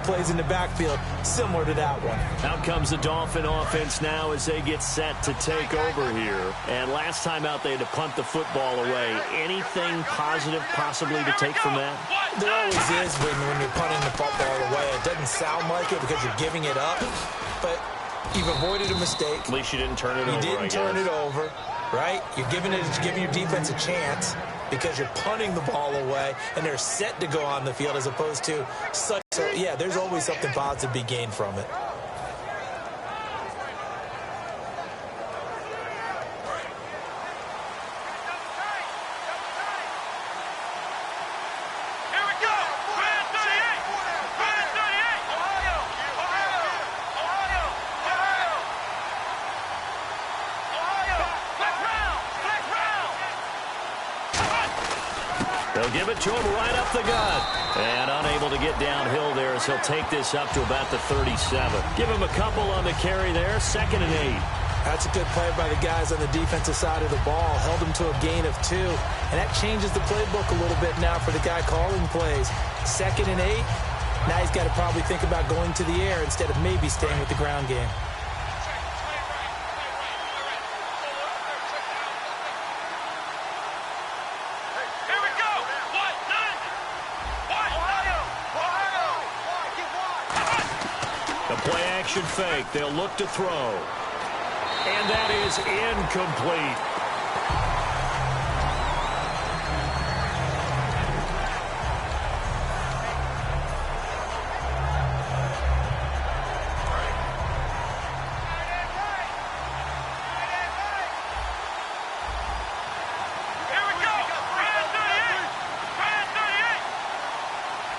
plays in the backfield similar to that one. Out comes the Dolphin offense now as they get set to take over here. And last time out, they had to punt the football away. Anything positive possibly to take from that? There always is when you're punting the football away. It doesn't sound like it because you're giving it up, but you've avoided a mistake. At least you didn't turn it over. You didn't turn it over, right? You're giving your defense a chance because you're punting the ball away, and they're set to go on the field as opposed to such. So, yeah, there's always something positive to be gained from it. They'll give it to him right up the gut. And unable to get downhill there as he'll take this up to about the 37. Give him a couple on the carry there. 2nd and 8. That's a good play by the guys on the defensive side of the ball. Held him to a gain of 2. And that changes the playbook a little bit now for the guy calling plays. 2nd and 8. Now he's got to probably think about going to the air instead of maybe staying with the ground game. Play-action fake. They'll look to throw. And that is incomplete.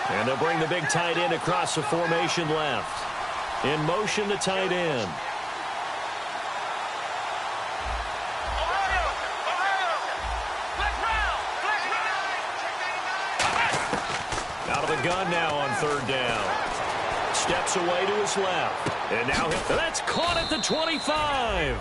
And they'll bring the big tight end across the formation left. In motion, the tight end. Out of the gun now on 3rd down. Steps away to his left. And now that's caught at the 25.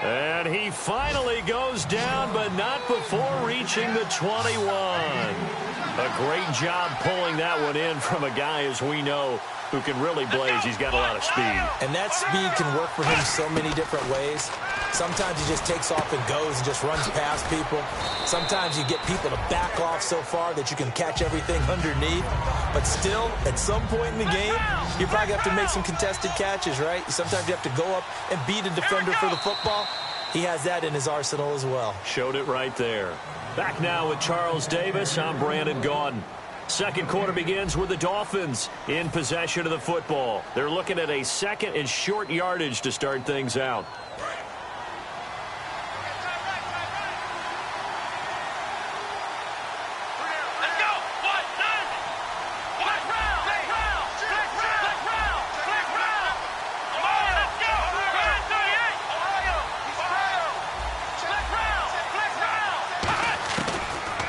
And he finally goes down, but not before reaching the 21. A great job pulling that one in from a guy, as we know, who can really blaze. He's got a lot of speed. And that speed can work for him so many different ways. Sometimes he just takes off and goes and just runs past people. Sometimes you get people to back off so far that you can catch everything underneath. But still, at some point in the game, you probably have to make some contested catches, right? Sometimes you have to go up and beat a defender for the football. He has that in his arsenal as well. Showed it right there. Back now with Charles Davis. I'm Brandon Gaudin. Second quarter begins with the Dolphins in possession of the football. They're looking at a 2nd and short yardage to start things out.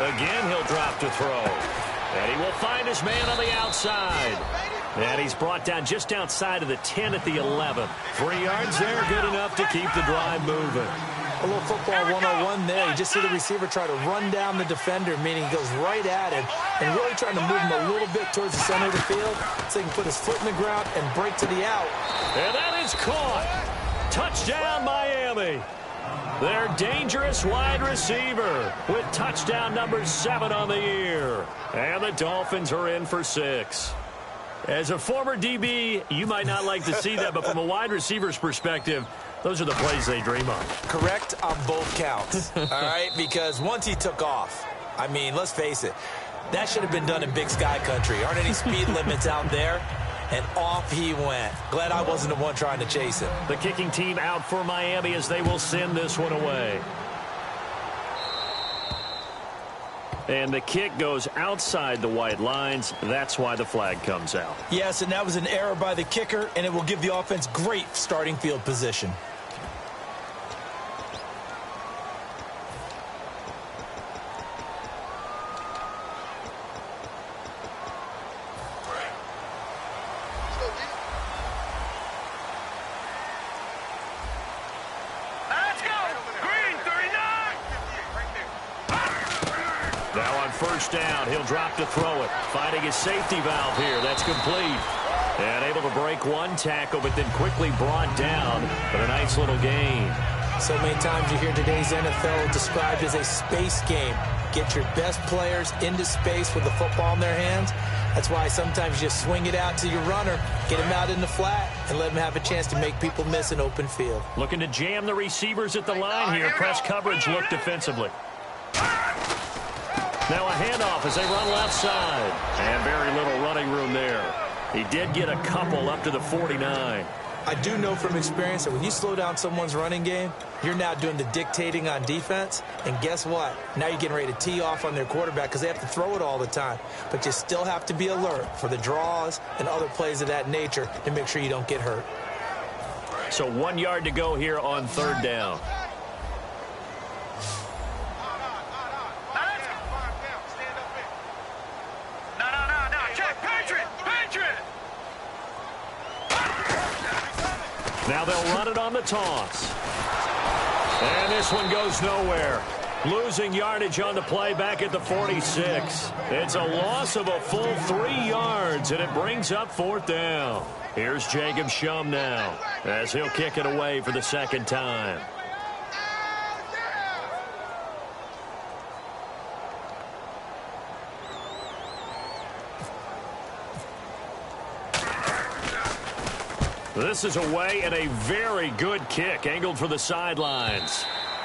Again, he'll drop to throw. And he will find his man on the outside. And he's brought down just outside of the 10 at the 11. 3 yards there, good enough to keep the drive moving. A little football 101 there. You just see the receiver try to run down the defender, meaning he goes right at him and really trying to move him a little bit towards the center of the field so he can put his foot in the ground and break to the out. And that is caught. Touchdown, Miami. Their dangerous wide receiver with touchdown number 7 on the year. And the Dolphins are in for 6. As a former DB, you might not like to see that, but from a wide receiver's perspective, those are the plays they dream of. Correct on both counts, all right? Because once he took off, I mean, let's face it, that should have been done in Big Sky Country. Aren't any speed limits out there? And off he went. Glad I wasn't the one trying to chase him. The kicking team out for Miami as they will send this one away. And the kick goes outside the white lines. That's why the flag comes out. Yes, and that was an error by the kicker, and it will give the offense great starting field position. Now on first down, he'll drop to throw it. Finding his safety valve here. That's complete. And able to break one tackle, but then quickly brought down. But a nice little gain. So many times you hear today's NFL described as a space game. Get your best players into space with the football in their hands. That's why sometimes you just swing it out to your runner, get him out in the flat, and let him have a chance to make people miss an open field. Looking to jam the receivers at the line here. Press coverage look defensively. Now a handoff as they run left side. And very little running room there. He did get a couple up to the 49. I do know from experience that when you slow down someone's running game, you're now doing the dictating on defense. And guess what? Now you're getting ready to tee off on their quarterback because they have to throw it all the time. But you still have to be alert for the draws and other plays of that nature to make sure you don't get hurt. So 1 yard to go here on third down. Now they'll run it on the toss. And this one goes nowhere. Losing yardage on the play back at the 46. It's a loss of a full 3 yards, and it brings up fourth down. Here's Jacob Shum now as he'll kick it away for the second time. This is away and a very good kick angled for the sidelines.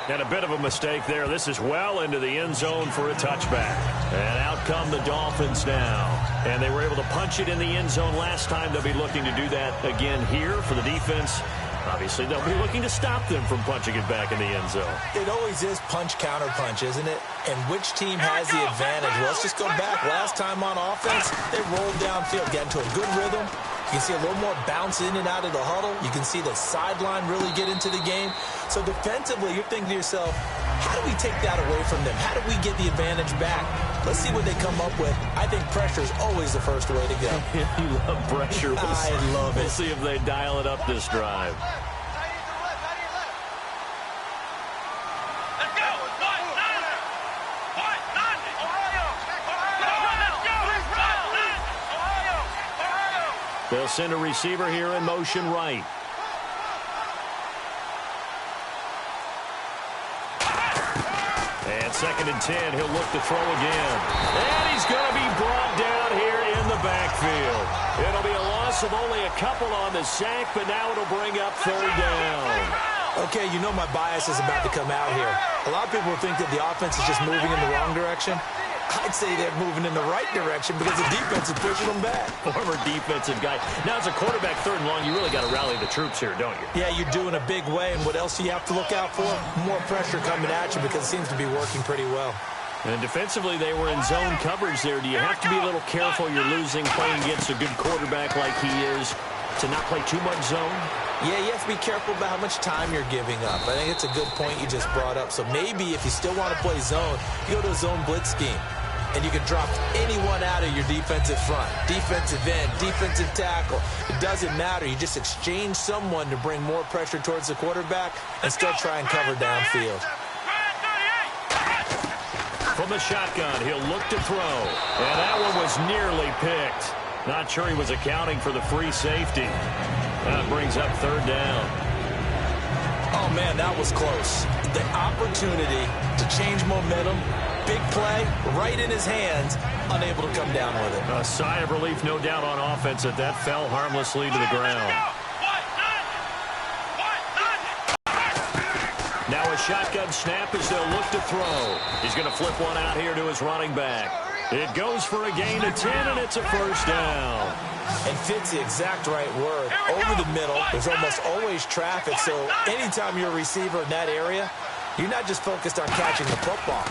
And a bit of a mistake there. This is well into the end zone for a touchback. And out come the Dolphins now. And they were able to punch it in the end zone last time. They'll be looking to do that again here for the defense. Obviously, they'll be looking to stop them from punching it back in the end zone. It always is punch-counter-punch, isn't it? And which team has the advantage? Well, let's just go back. Last time on offense, they rolled downfield, got into a good rhythm. You can see a little more bounce in and out of the huddle. You can see the sideline really get into the game. So defensively, you're thinking to yourself, how do we take that away from them? How do we get the advantage back? Let's see what they come up with. I think pressure is always the first way to go. You love pressure. I love it. We'll see if they dial it up this drive. They'll send a receiver here in motion right. And 2nd and 10, he'll look to throw again. And he's going to be brought down here in the backfield. It'll be a loss of only a couple on the sack, but now it'll bring up third down. Okay, you know my bias is about to come out here. A lot of people think that the offense is just moving in the wrong direction. I'd say they're moving in the right direction because the defense is pushing them back. Former defensive guy. Now, as a quarterback, 3rd and long, you really got to rally the troops here, don't you? Yeah, you're doing a big way. And what else do you have to look out for? More pressure coming at you because it seems to be working pretty well. And defensively, they were in zone coverage there. Do you have to be a little careful? You're losing playing against a good quarterback like he is to not play too much zone? Yeah, you have to be careful about how much time you're giving up. I think it's a good point you just brought up. So maybe if you still want to play zone, you go to a zone blitz scheme. And you can drop anyone out of your defensive front. Defensive end, defensive tackle. It doesn't matter. You just exchange someone to bring more pressure towards the quarterback and still try and cover downfield. From the shotgun, he'll look to throw. And that one was nearly picked. Not sure he was accounting for the free safety. That brings up third down. Oh, man, that was close. The opportunity to change momentum. Big play, right in his hands, unable to come down with it. A sigh of relief, no doubt, on offense that fell harmlessly to the ground. Now a shotgun snap as they'll look to throw. He's going to flip one out here to his running back. It goes for a gain of 10, and it's a first down. And fits the exact right word. Over the middle, there's almost always traffic, so anytime you're a receiver in that area, you're not just focused on catching the football.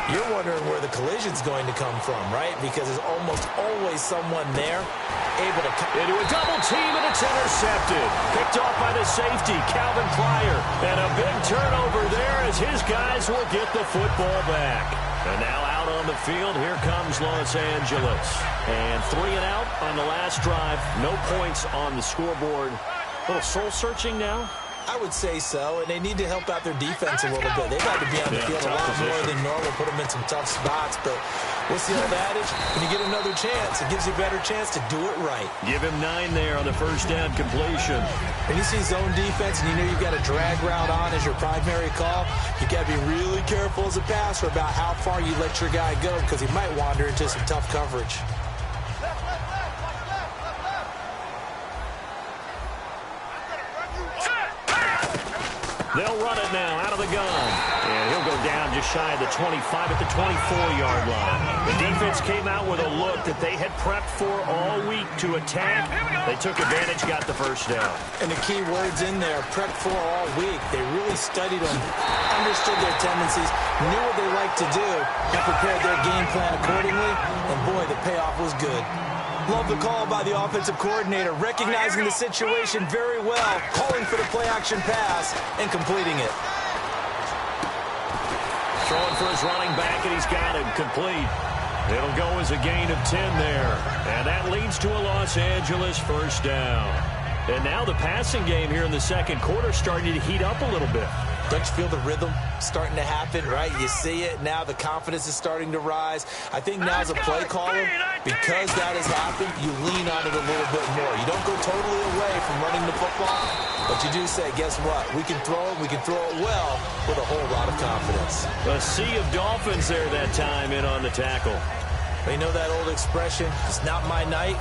You're wondering where the collision's going to come from, right? Because there's almost always someone there able to come into a double team, and it's intercepted. Picked off by the safety, Calvin Pryor. And a big turnover there as his guys will get the football back. And now out on the field, here comes Los Angeles. And 3 and out on the last drive. No points on the scoreboard. A little soul-searching now I would say so, and they need to help out their defense a little bit. They've had to be on the field a lot more than normal, put them in some tough spots, but what's the old adage? When you get another chance, it gives you a better chance to do it right. Give him 9 there on the first down completion. When you see zone defense and you know you've got a drag route on as your primary call, you got to be really careful as a passer about how far you let your guy go because he might wander into some tough coverage. They'll run it now out of the gun. And he'll go down just shy of the 25 at the 24-yard line. The defense came out with a look that they had prepped for all week to attack. They took advantage, got the first down. And the key words in there, prepped for all week. They really studied them, understood their tendencies, knew what they like to do, and prepared their game plan accordingly. And boy, the payoff was good. Love the call by the offensive coordinator, recognizing the situation very well, calling for the play-action pass, and completing it. Throwing for his running back, and he's got it complete. It'll go as a gain of 10 there. And that leads to a Los Angeles first down. And now the passing game here in the second quarter starting to heat up a little bit. Don't you feel the rhythm starting to happen, right? You see it now. The confidence is starting to rise. I think now as a play caller, because that has happened, you lean on it a little bit more. You don't go totally away from running the football, but you do say, guess what? We can throw it. We can throw it well with a whole lot of confidence. A sea of Dolphins there that time in on the tackle. They know that old expression, it's not my night.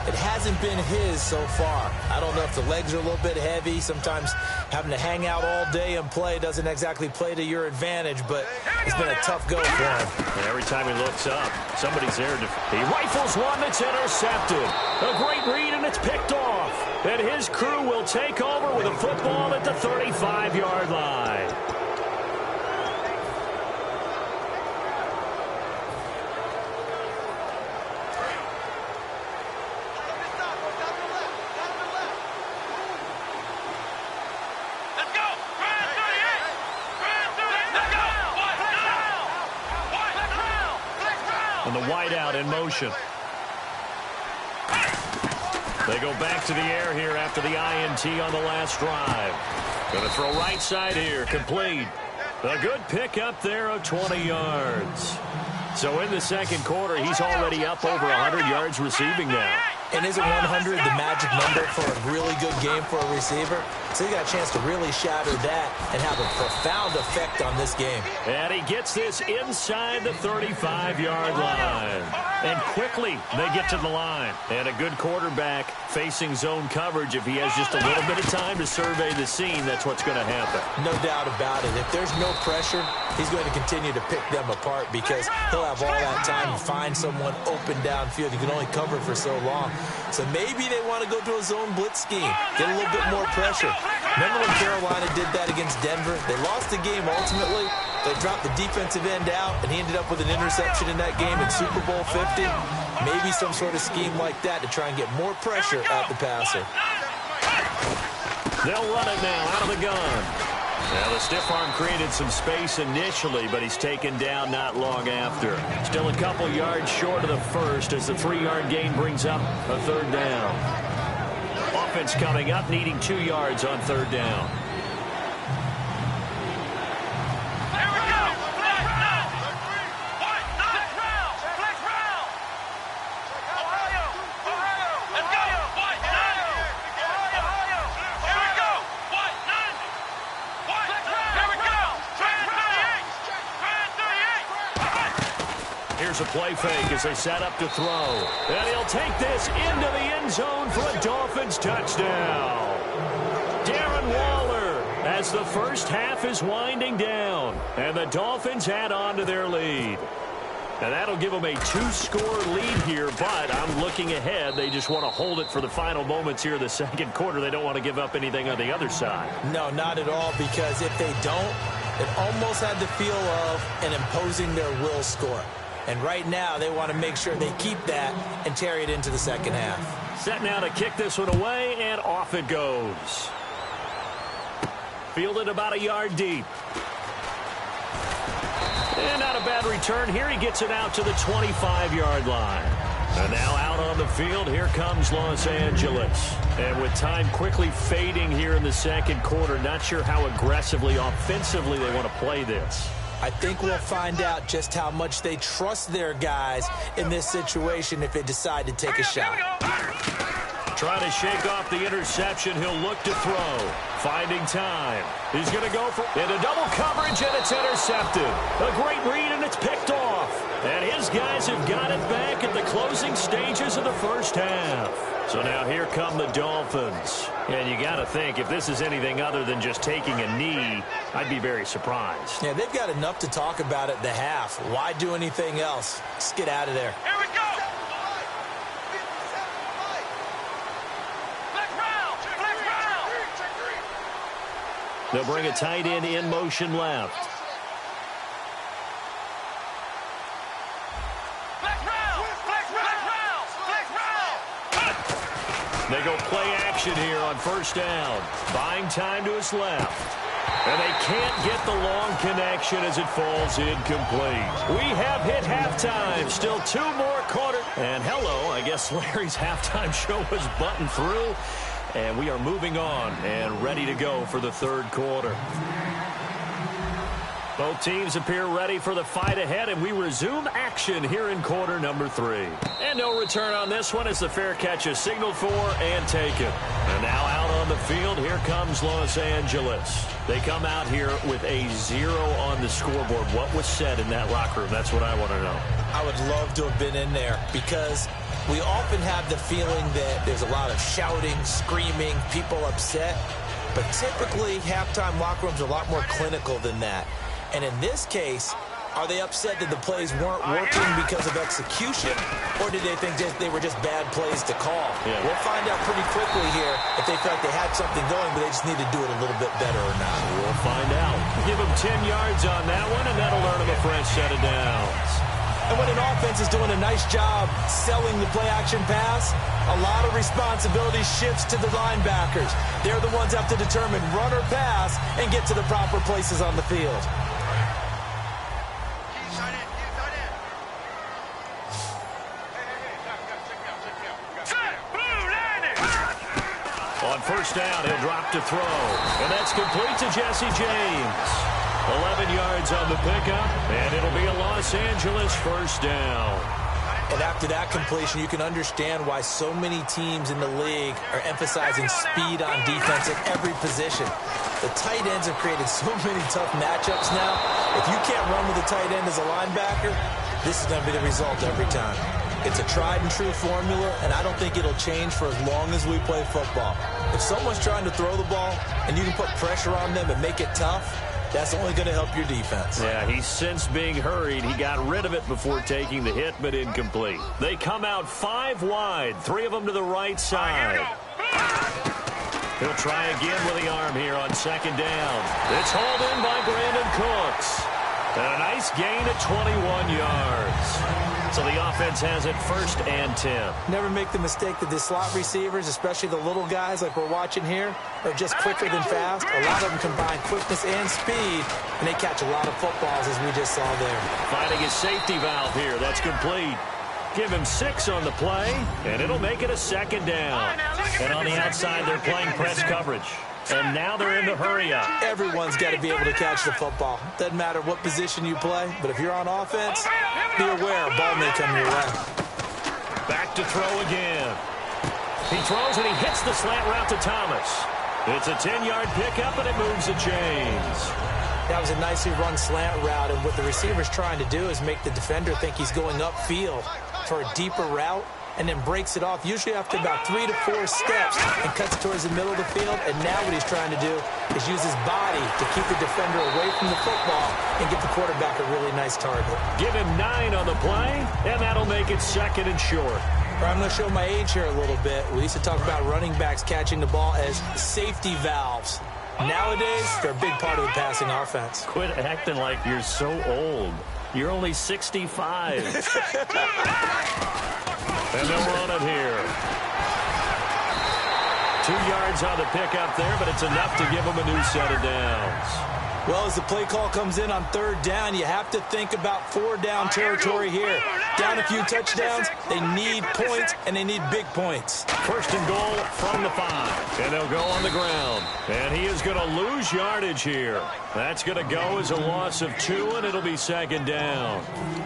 It hasn't been his so far. I don't know if the legs are a little bit heavy. Sometimes having to hang out all day and play doesn't exactly play to your advantage, but it's been a tough go for him. And every time he looks up, somebody's there. He rifles one that's intercepted. A great read, and it's picked off. And his crew will take over with a football at the 35-yard line. And the wideout in motion. They go back to the air here after the INT on the last drive. Going to throw right side here, complete. A good pick up there of 20 yards. So in the second quarter, he's already up over 100 yards receiving now. And isn't 100 the magic number for a really good game for a receiver? So he got a chance to really shatter that and have a profound effect on this game. And he gets this inside the 35-yard line. And quickly they get to the line. And a good quarterback facing zone coverage. If he has just a little bit of time to survey the scene, that's what's going to happen. No doubt about it. If there's no pressure, he's going to continue to pick them apart because he'll have all that time to find someone open downfield. You can only cover for so long. So maybe they want to go to a zone blitz scheme, get a little bit more pressure. Remember when Carolina did that against Denver? They lost the game ultimately. They dropped the defensive end out, and he ended up with an interception in that game in Super Bowl 50. Maybe some sort of scheme like that to try and get more pressure at the passer. They'll run it now out of the gun. Now, the stiff arm created some space initially, but he's taken down not long after. Still a couple yards short of the first as the 3-yard gain brings up a third down. Offense coming up, needing 2 yards on third down. Here's a play fake as they set up to throw. And he'll take this into the end zone for a Dolphins touchdown. Darren Waller as the first half is winding down. And the Dolphins add on to their lead. And that'll give them a 2-score lead here, but I'm looking ahead. They just want to hold it for the final moments here in the second quarter. They don't want to give up anything on the other side. No, not at all, because if they don't, it almost had the feel of an imposing their will score. And right now, they want to make sure they keep that and carry it into the second half. Set now to kick this one away, and off it goes. Fielded about a yard deep. And not a bad return here. He gets it out to the 25-yard line. And now out on the field, here comes Los Angeles. And with time quickly fading here in the second quarter, not sure how aggressively, offensively they want to play this. I think we'll find out just how much they trust their guys in this situation if they decide to take a shot. Trying to shake off the interception. He'll look to throw. Finding time. He's going to go for into double coverage, and it's intercepted. A great read, and it's picked off. And his guys have got it back at the closing stages of the first half. So now here come the Dolphins. And you got to think, if this is anything other than just taking a knee, I'd be very surprised. Yeah, they've got enough to talk about at the half. Why do anything else? Let's get out of there. Here we go. They'll bring a tight end in motion left. They go play action here on first down. Buying time to his left. And they can't get the long connection as it falls incomplete. We have hit halftime. Still 2 more quarters. And hello, I guess Larry's halftime show was buttoned through. And we are moving on and ready to go for the third quarter. Both teams appear ready for the fight ahead, and we resume action here in quarter number 3. And no return on this one as the fair catch is signaled for and taken. And now out on the field, here comes Los Angeles. They come out here with a 0 on the scoreboard. What was said in that locker room? That's what I want to know. I would love to have been in there because we often have the feeling that there's a lot of shouting, screaming, people upset. But typically, halftime locker rooms are a lot more clinical than that. And in this case, are they upset that the plays weren't working because of execution? Or did they think they were just bad plays to call? Yeah. We'll find out pretty quickly here if they felt like they had something going, but they just need to do it a little bit better or not. We'll find out. Give them 10 yards on that one, and that'll earn them a fresh set of downs. And when an offense is doing a nice job selling the play-action pass, a lot of responsibility shifts to the linebackers. They're the ones that have to determine run or pass and get to the proper places on the field. On first down, he'll drop to throw. And that's complete to Jesse James. 11 yards on the pickup, and it'll be a Los Angeles first down. And after that completion, you can understand why so many teams in the league are emphasizing speed on defense at every position. The tight ends have created so many tough matchups now. If you can't run with a tight end as a linebacker, this is going to be the result every time. It's a tried-and-true formula, and I don't think it'll change for as long as we play football. If someone's trying to throw the ball and you can put pressure on them and make it tough, that's only going to help your defense. Yeah, he's since being hurried. He got rid of it before taking the hit, but incomplete. They come out 5 wide, 3 of them to the right side. He'll try again with the arm here on second down. It's hauled in by Brandon Cooks. And a nice gain at 21 yards. So the offense has it first and 10. Never make the mistake that the slot receivers, especially the little guys like we're watching here, are just quicker than fast. A lot of them combine quickness and speed, and they catch a lot of footballs, as we just saw there. Finding his safety valve here. That's complete. Give him 6 on the play, and it'll make it a second down. And on the outside, they're playing press coverage. And now they're in the hurry-up. Everyone's got to be able to catch the football. Doesn't matter what position you play, but if you're on offense, be aware a ball may come your way. Back to throw again. He throws and he hits the slant route to Thomas. It's a 10-yard pickup, and it moves the chains. That was a nicely run slant route, and what the receiver's trying to do is make the defender think he's going upfield for a deeper route, and then breaks it off, usually after about 3 to 4 steps, and cuts towards the middle of the field. And now what he's trying to do is use his body to keep the defender away from the football and get the quarterback a really nice target. Give him 9 on the play, and that'll make it second and short. I'm going to show my age here a little bit. We used to talk about running backs catching the ball as safety valves. Nowadays, they're a big part of the passing offense. Quit acting like you're so old. You're only 65. And they'll run it here. 2 yards on the pickup there, but it's enough to give them a new set of downs. Well, as the play call comes in on third down, you have to think about four-down territory here. Down a few touchdowns, they need points, and they need big points. First and goal from the 5. And they'll go on the ground. And he is going to lose yardage here. That's going to go as a loss of 2, and it'll be second down.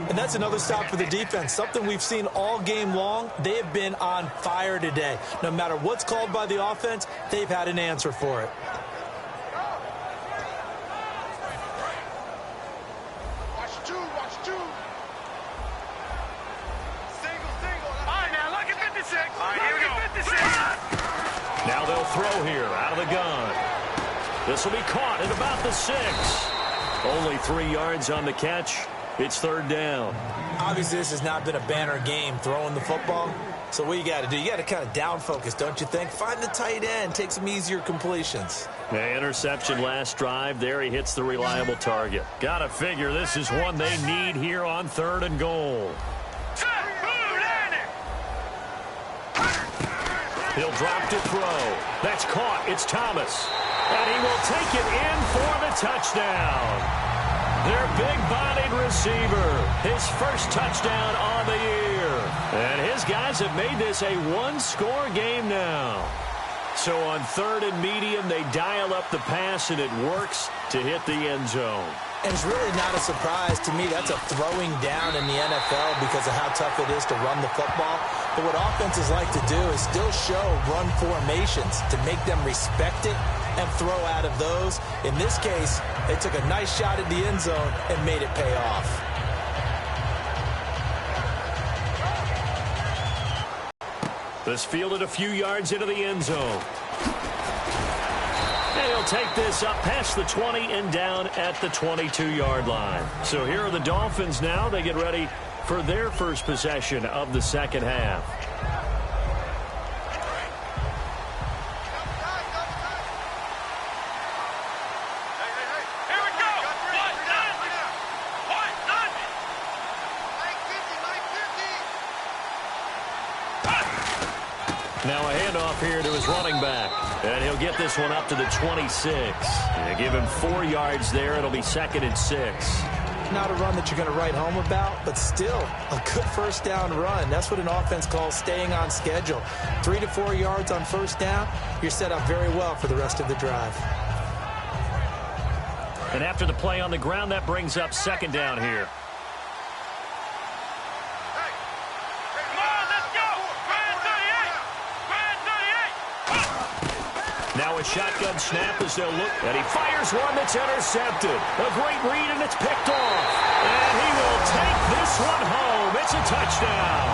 And that's another stop for the defense. Something we've seen all game long. They have been on fire today. No matter what's called by the offense, they've had an answer for it. Now they'll throw here out of the gun. This will be caught at about the 6. Only 3 yards on the catch. It's third down. Obviously, this has not been a banner game throwing the football. So what you got to do, you got to kind of down focus, don't you think? Find the tight end, take some easier completions. The interception last drive. There he hits the reliable target. Got to figure this is one they need here on third and goal. He'll drop to throw. That's caught. It's Thomas. And he will take it in for the touchdown. Their big-bodied receiver. His first touchdown on the year. And his guys have made this a one-score game now. So on third and medium, they dial up the pass, and it works to hit the end zone. And it's really not a surprise to me. That's a throwing down in the NFL because of how tough it is to run the football. But what offenses like to do is still show run formations to make them respect it and throw out of those. In this case, they took a nice shot at the end zone and made it pay off. This fielded a few yards into the end zone. And he'll take this up past the 20 and down at the 22-yard line. So here are the Dolphins now. They get ready for their first possession of the second half. Now a handoff here to his running back. And he'll get this one up to the 26. And give him 4 yards there. It'll be second and 6. Not a run that you're going to write home about, but still a good first down run. That's what an offense calls staying on schedule. 3 to 4 yards on first down, you're set up very well for the rest of the drive. And after the play on the ground, that brings up second down here. Now a shotgun snap as they'll look, and he fires one that's intercepted. A great read, and it's picked off. And he will take this one home. It's a touchdown.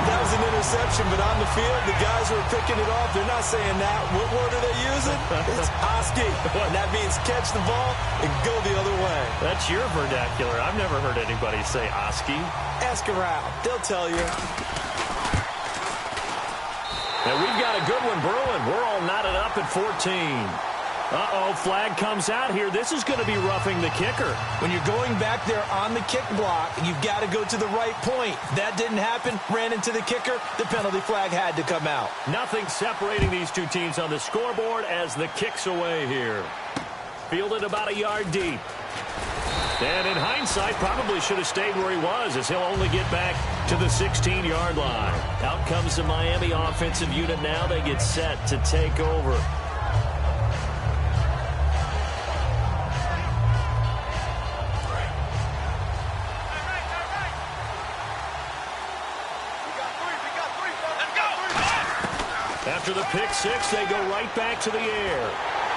That was an interception, but on the field, the guys who are picking it off, they're not saying that. What word are they using? It's Oski. And that means catch the ball and go the other way. That's your vernacular. I've never heard anybody say Oski. Ask around. They'll tell you. And we've got a good one brewing. We're all knotted up at 14. Uh-oh, flag comes out here. This is going to be roughing the kicker. When you're going back there on the kick block, you've got to go to the right point. That didn't happen. Ran into the kicker. The penalty flag had to come out. Nothing separating these two teams on the scoreboard as the kick's away here. Fielded about a yard deep. And in hindsight, probably should have stayed where he was, as he'll only get back to the 16-yard line. Out comes the Miami offensive unit now. They get set to take over. After the pick six, they go right back to the air.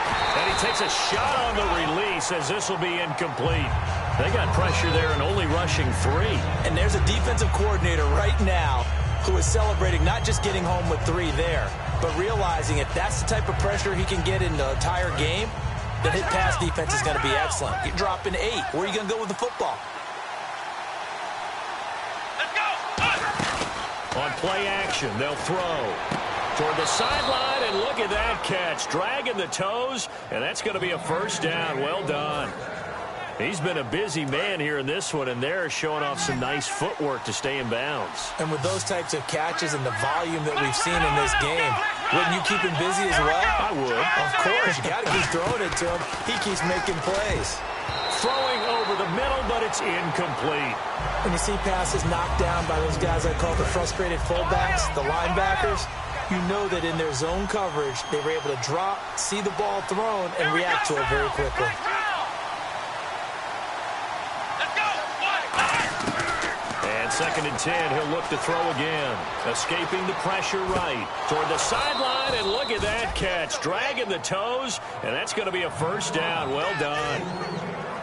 And he takes a shot on the release as this will be incomplete. They got pressure there and only rushing 3. And there's a defensive coordinator right now who is celebrating not just getting home with 3 there, but realizing if that's the type of pressure he can get in the entire game, then his pass defense is going to be excellent. You're dropping 8. Where are you going to go with the football? Let's go! On play action, they'll throw toward the sideline, and look at that catch. Dragging the toes, and that's going to be a first down. Well done. He's been a busy man here in this one, and they're showing off some nice footwork to stay in bounds. And with those types of catches and the volume that we've seen in this game, wouldn't you keep him busy as well? I would. Of course. You got to keep throwing it to him. He keeps making plays. Throwing over the middle, but it's incomplete. When you see passes knocked down by those guys I call the frustrated fullbacks, the linebackers, you know that in their zone coverage, they were able to drop, see the ball thrown, and react to it very quickly. And 2nd and 10, he'll look to throw again. Escaping the pressure right toward the sideline, and look at that catch. Dragging the toes, and that's going to be a first down. Well done.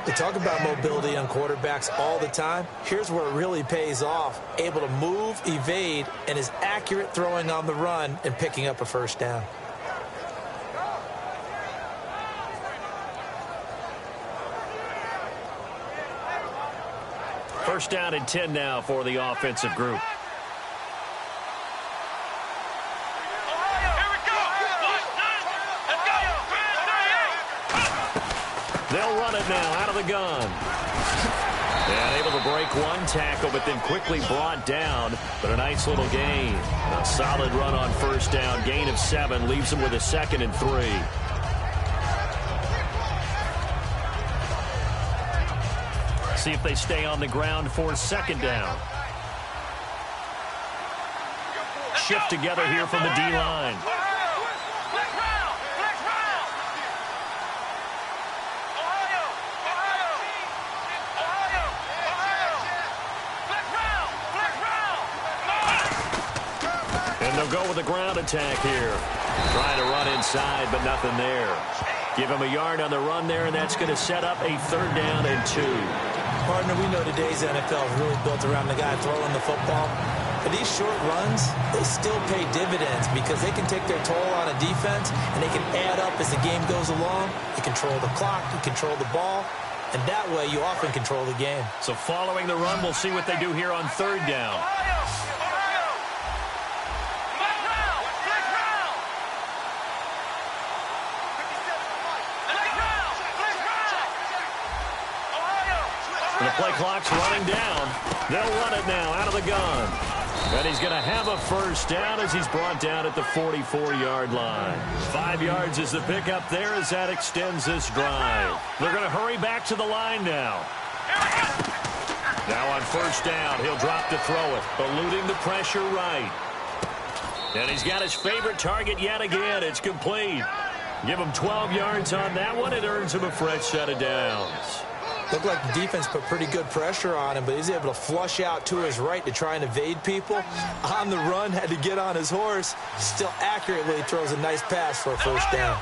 We talk about mobility on quarterbacks all the time. Here's where it really pays off. Able to move, evade, and is accurate throwing on the run and picking up a first down. First down and 10 now for the offensive group. They'll run it now out of the gun. And able to break one tackle, but then quickly brought down. But a nice little gain. A solid run on first down. Gain of 7 leaves them with a 2nd and 3. See if they stay on the ground for 2nd down. Shift together here from the D-line. They'll go with a ground attack here. Trying to run inside, but nothing there. Give him a yard on the run there, and that's going to set up a 3rd down and 2. Partner, we know today's NFL is really built around the guy throwing the football. But these short runs, they still pay dividends because they can take their toll on a defense, and they can add up as the game goes along. You control the clock, you control the ball, and that way you often control the game. So following the run, we'll see what they do here on 3rd down. The play clock's running down. They'll run it now out of the gun. And he's going to have a first down as he's brought down at the 44-yard line. 5 yards is the pickup there as that extends this drive. They're going to hurry back to the line now. Now on first down, he'll drop to throw it, eluding the pressure right. And he's got his favorite target yet again. It's complete. Give him 12 yards on that one. It earns him a fresh set of downs. Looked like the defense put pretty good pressure on him, but he's able to flush out to his right to try and evade people. On the run, had to get on his horse. Still accurately throws a nice pass for a first down.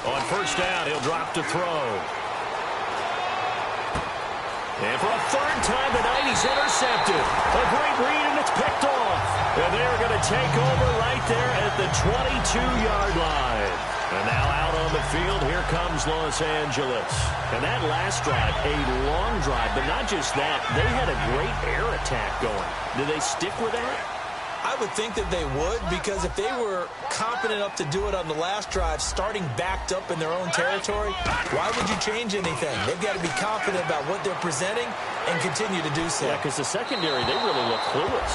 On first down, he'll drop to throw. And for a 3rd time tonight, he's intercepted. A great read, and it's picked off. And they're going to take over right there at the 22-yard line. And now out on the field, here comes Los Angeles. And that last drive, a long drive, but not just that. They had a great air attack going. Do they stick with that? I would think that they would, because if they were competent enough to do it on the last drive, starting backed up in their own territory, why would you change anything? They've got to be confident about what they're presenting and continue to do so. Yeah, because the secondary, they really look clueless.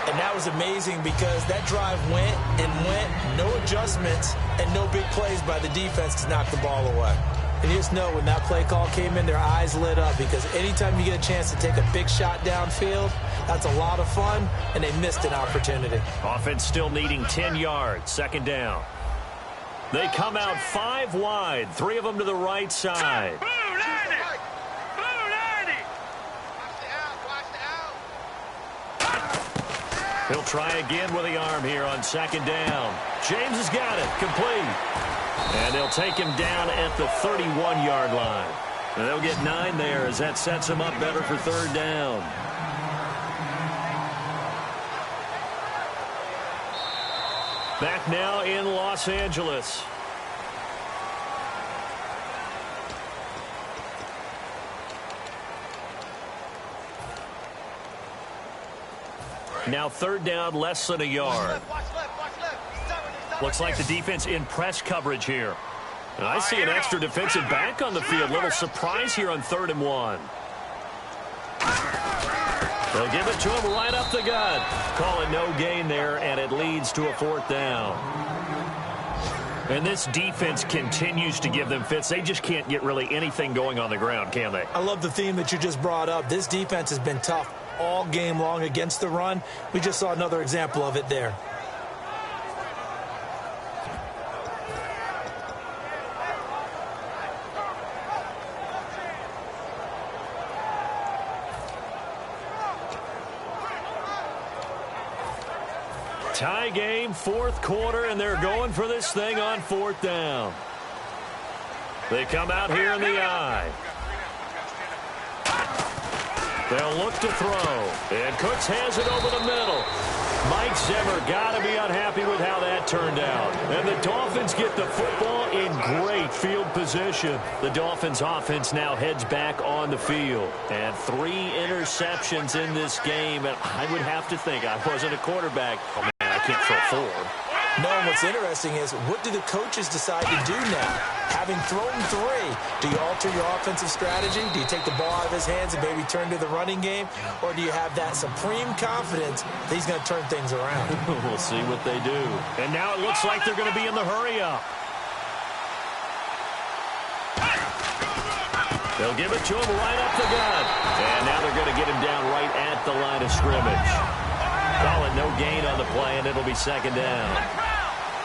And that was amazing because that drive went and went, no adjustments, and no big plays by the defense to knock the ball away. And you just know when that play call came in, their eyes lit up because anytime you get a chance to take a big shot downfield, that's a lot of fun, and they missed an opportunity. Offense still needing 10 yards, 2nd down. They come out 5 wide, 3 of them to the right side. He'll try again with the arm here on 2nd down. James has got it, complete. And they'll take him down at the 31-yard line. And they'll get 9 there as that sets him up better for 3rd down. Back now in Los Angeles. Now 3rd down, less than a yard. Looks like the defense in press coverage here. And I see an extra defensive back on the field. Little surprise here on 3rd and 1. They'll give it to him right up the gut. Call it no gain there, and it leads to a 4th down. And this defense continues to give them fits. They just can't get really anything going on the ground, can they? I love the theme that you just brought up. This defense has been tough all game long against the run. We just saw another example of it there. Tie game, 4th quarter, and they're going for this thing on 4th down. They come out here in the I. They'll look to throw. And Cooks has it over the middle. Mike Zimmer got to be unhappy with how that turned out. And the Dolphins get the football in great field position. The Dolphins offense now heads back on the field. And 3 interceptions in this game. And I would have to think, I wasn't a quarterback. Oh, man, I can't throw 4. No, and what's interesting is, what do the coaches decide to do now? Having thrown 3, do you alter your offensive strategy? Do you take the ball out of his hands and maybe turn to the running game? Or do you have that supreme confidence that he's going to turn things around? We'll see what they do. And now it looks like they're going to be in the hurry-up. They'll give it to him right up the gut. And now they're going to get him down right at the line of scrimmage. Call it no gain on the play, and it'll be 2nd down.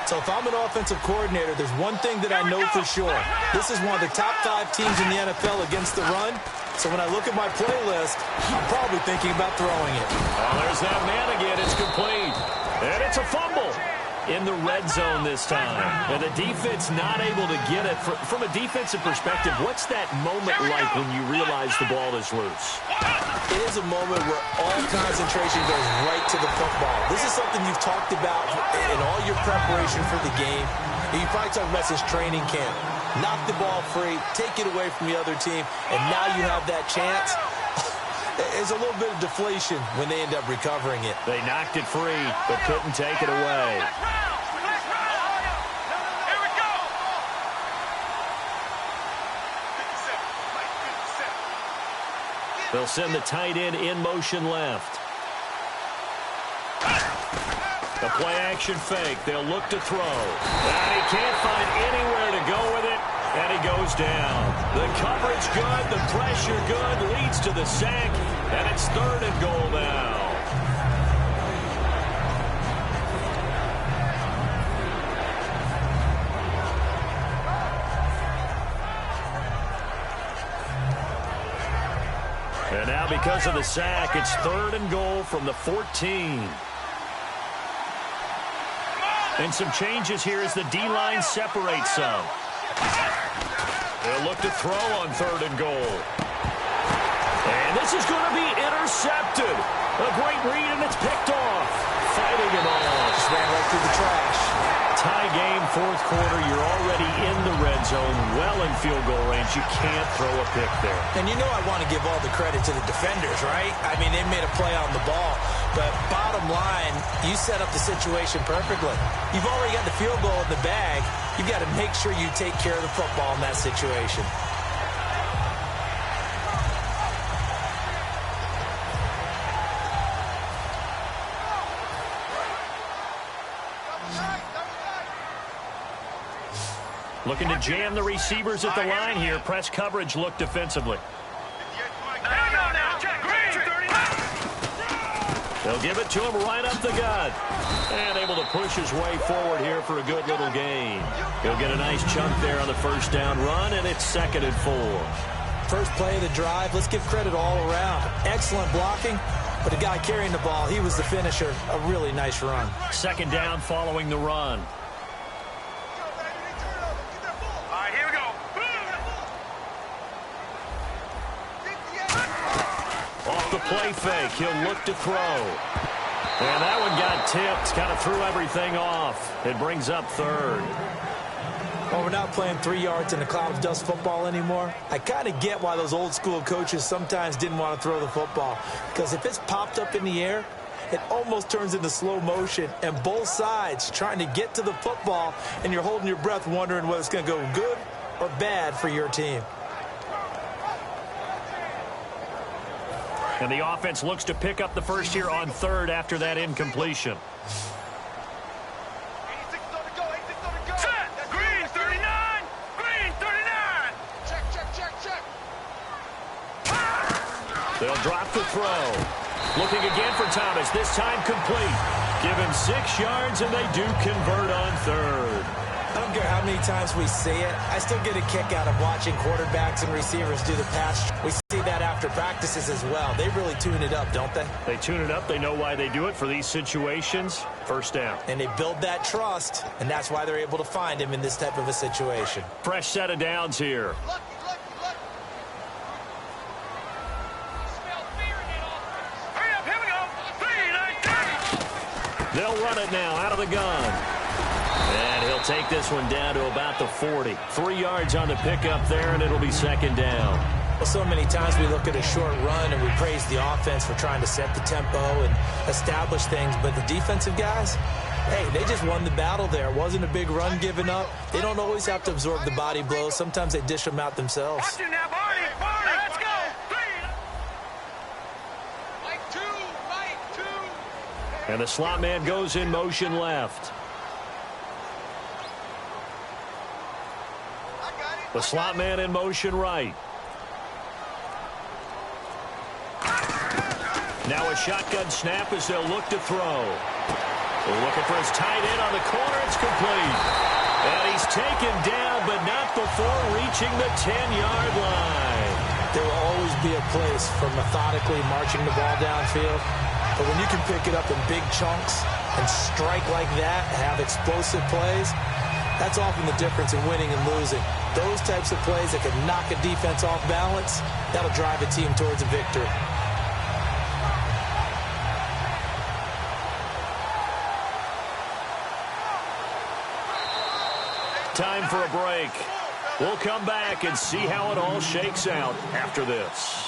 So if I'm an offensive coordinator, there's one thing that I know for sure. This is one of the top 5 teams in the NFL against the run. So when I look at my playlist, I'm probably thinking about throwing it. Oh, there's that man again. It's complete. And it's a fumble in the red zone this time. And the defense not able to get it. From a defensive perspective, what's that moment like when you realize the ball is loose? It is a moment where all concentration goes right to the football. This is something you've talked about in all your preparation for the game. And you probably talked about since training camp. Knock the ball free, take it away from the other team, and now you have that chance. There's a little bit of deflation when they end up recovering it. They knocked it free, but couldn't take it away. They'll send the tight end in motion left. The play-action fake. They'll look to throw. And he can't find anywhere to go with it, and he goes down. The coverage good, the pressure good, leads to the sack, and it's 3rd and goal now. And now because of the sack, it's 3rd and goal from the 14. And some changes here as the D-line separates some. They'll look to throw on 3rd and goal. And this is going to be intercepted. A great read, and it's picked off. Fighting him off. Just ran right through the trash. Tie game, 4th quarter. You're already in the red zone, well in field goal range. You can't throw a pick there. And you know I want to give all the credit to the defenders, right? I mean, they made a play on the ball. But bottom line, you set up the situation perfectly. You've already got the field goal in the bag. You've got to make sure you take care of the football in that situation. Looking to jam the receivers at the line here. Press coverage look defensively. They'll give it to him right up the gut. And able to push his way forward here for a good little gain. He'll get a nice chunk there on the 1st down run, and it's 2nd and 4. First play of the drive, let's give credit all around. Excellent blocking, but the guy carrying the ball, he was the finisher. A really nice run. 2nd down following the run. Off the play fake, he'll look to throw. And that one got tipped, kind of threw everything off. It brings up 3rd. Well, we're not playing 3 yards in a cloud of dust football anymore. I kind of get why those old school coaches sometimes didn't want to throw the football. Because if it's popped up in the air, it almost turns into slow motion. And both sides trying to get to the football, and you're holding your breath wondering whether it's going to go good or bad for your team. And the offense looks to pick up the first here on third after that incompletion. Green 39! Green 39! Check. They'll drop the throw. Looking again for Thomas, this time complete. Give him 6 yards, and they do convert on third. I don't care how many times we see it. I still get a kick out of watching quarterbacks and receivers do the pass. We see that after practices as well. They really tune it up, don't they? They tune it up. They know why they do it for these situations. First down. And they build that trust, and that's why they're able to find him in this type of a situation. Fresh set of downs here. They'll run it now out of the gun. And he'll take this one down to about the 40. 3 yards on the pickup there, and it'll be second down. Well, so many times we look at a short run and we praise the offense for trying to set the tempo and establish things. But the defensive guys, hey, they just won the battle there. It wasn't a big run given up. They don't always have to absorb the body blows. Sometimes they dish them out themselves. Watch it now, Barney. Let's go. Right two. And the slot man goes in motion left. The slot man in motion right. Now a shotgun snap as they'll look to throw. Looking for his tight end on the corner. It's complete. And he's taken down, but not before reaching the 10-yard line. There will always be a place for methodically marching the ball downfield. But when you can pick it up in big chunks and strike like that, have explosive plays, that's often the difference in winning and losing. Those types of plays that can knock a defense off balance, that'll drive a team towards a victory. Time for a break. We'll come back and see how it all shakes out after this.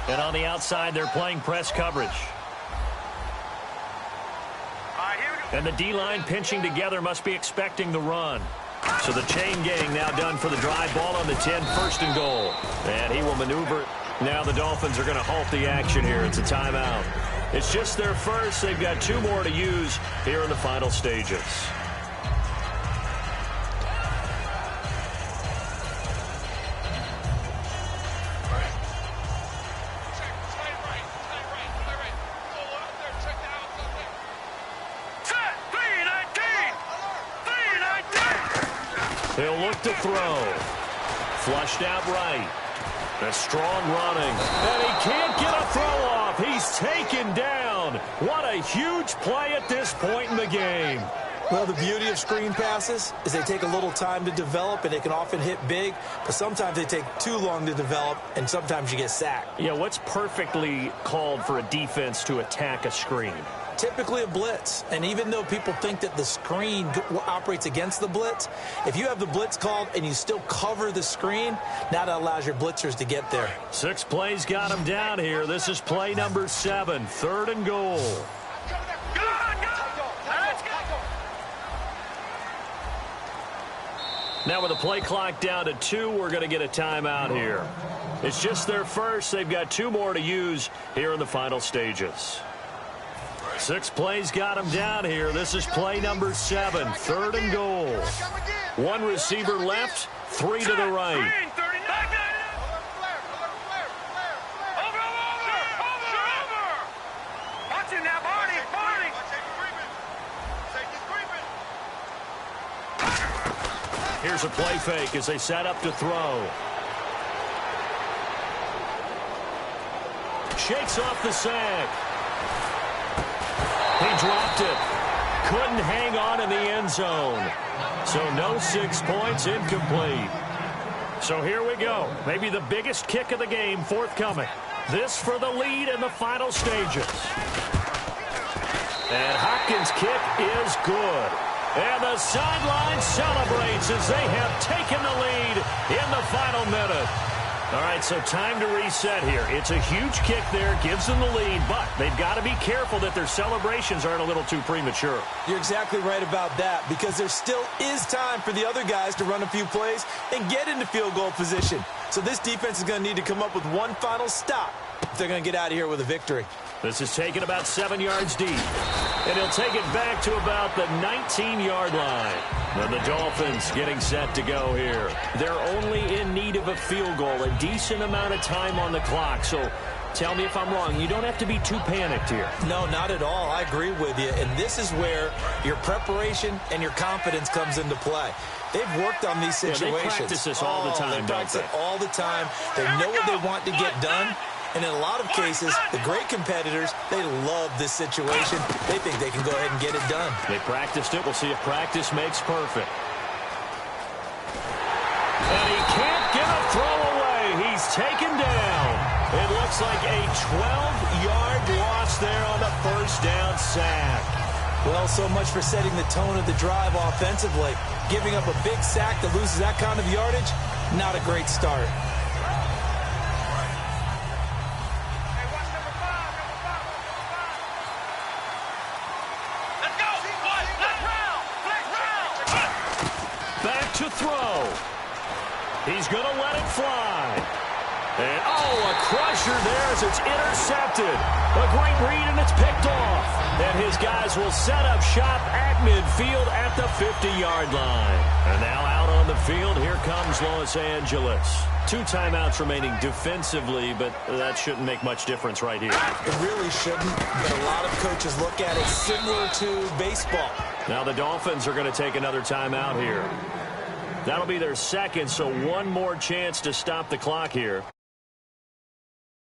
And on the outside, they're playing press coverage. And the D-line pinching together must be expecting the run. So the chain gang now done for the drive. Ball on the 10, first and goal. And he will maneuver. Now the Dolphins are going to halt the action here. It's a timeout. It's just their first. They've got 2 more to use here in the final stages. He'll look to throw. Flushed out right. A strong running. And he can't get a throw off. He's taken down. What a huge play at this point in the game. Well, the beauty of screen passes is they take a little time to develop, and they can often hit big, but sometimes they take too long to develop, and sometimes you get sacked. Yeah, what's perfectly called for a defense to attack a screen? Typically a blitz, and even though people think that the screen operates against the blitz, if you have the blitz called and you still cover the screen, now that allows your blitzers to get there. 6 plays got him down here. This is play number 7, third and goal. Now with the play clock down to 2, we're going to get a timeout here. It's just their first. They've got 2 more to use here in the final stages. 6 plays got him down here. This is play number 7, third and goal. 1 receiver left, 3 to the right. Here's a play fake as they set up to throw. Shakes off the sack. He dropped it. Couldn't hang on in the end zone. So no 6 points, incomplete. So here we go. Maybe the biggest kick of the game forthcoming. This for the lead in the final stages. And Hopkins' kick is good. And the sideline celebrates as they have taken the lead in the final minute. All right, so time to reset here. It's a huge kick there, gives them the lead, but they've got to be careful that their celebrations aren't a little too premature. You're exactly right about that, because there still is time for the other guys to run a few plays and get into field goal position. So this defense is going to need to come up with one final stop if they're going to get out of here with a victory. This is taken about 7 yards deep. And he'll take it back to about the 19-yard line. And the Dolphins getting set to go here. They're only in need of a field goal, a decent amount of time on the clock. So tell me if I'm wrong. You don't have to be too panicked here. No, not at all. I agree with you. And this is where your preparation and your confidence comes into play. They've worked on these situations. They practice this all the time, They practice it all the time. They know what they want to get done. And in a lot of cases, the great competitors, they love this situation. They think they can go ahead and get it done. They practiced it. We'll see if practice makes perfect. And he can't get a throw away. He's taken down. It looks like a 12-yard loss there on the first down sack. Well, so much for setting the tone of the drive offensively. Giving up a big sack that loses that kind of yardage, not a great start. Back to throw. He's going to let it fly. And, a crusher there as it's intercepted. A great read, and it's picked off. And his guys will set up shop at midfield at the 50-yard line. And now out on the field, here comes Los Angeles. 2 timeouts remaining defensively, but that shouldn't make much difference right here. It really shouldn't, but a lot of coaches look at it similar to baseball. Now the Dolphins are going to take another timeout here. That'll be their second, so one more chance to stop the clock here.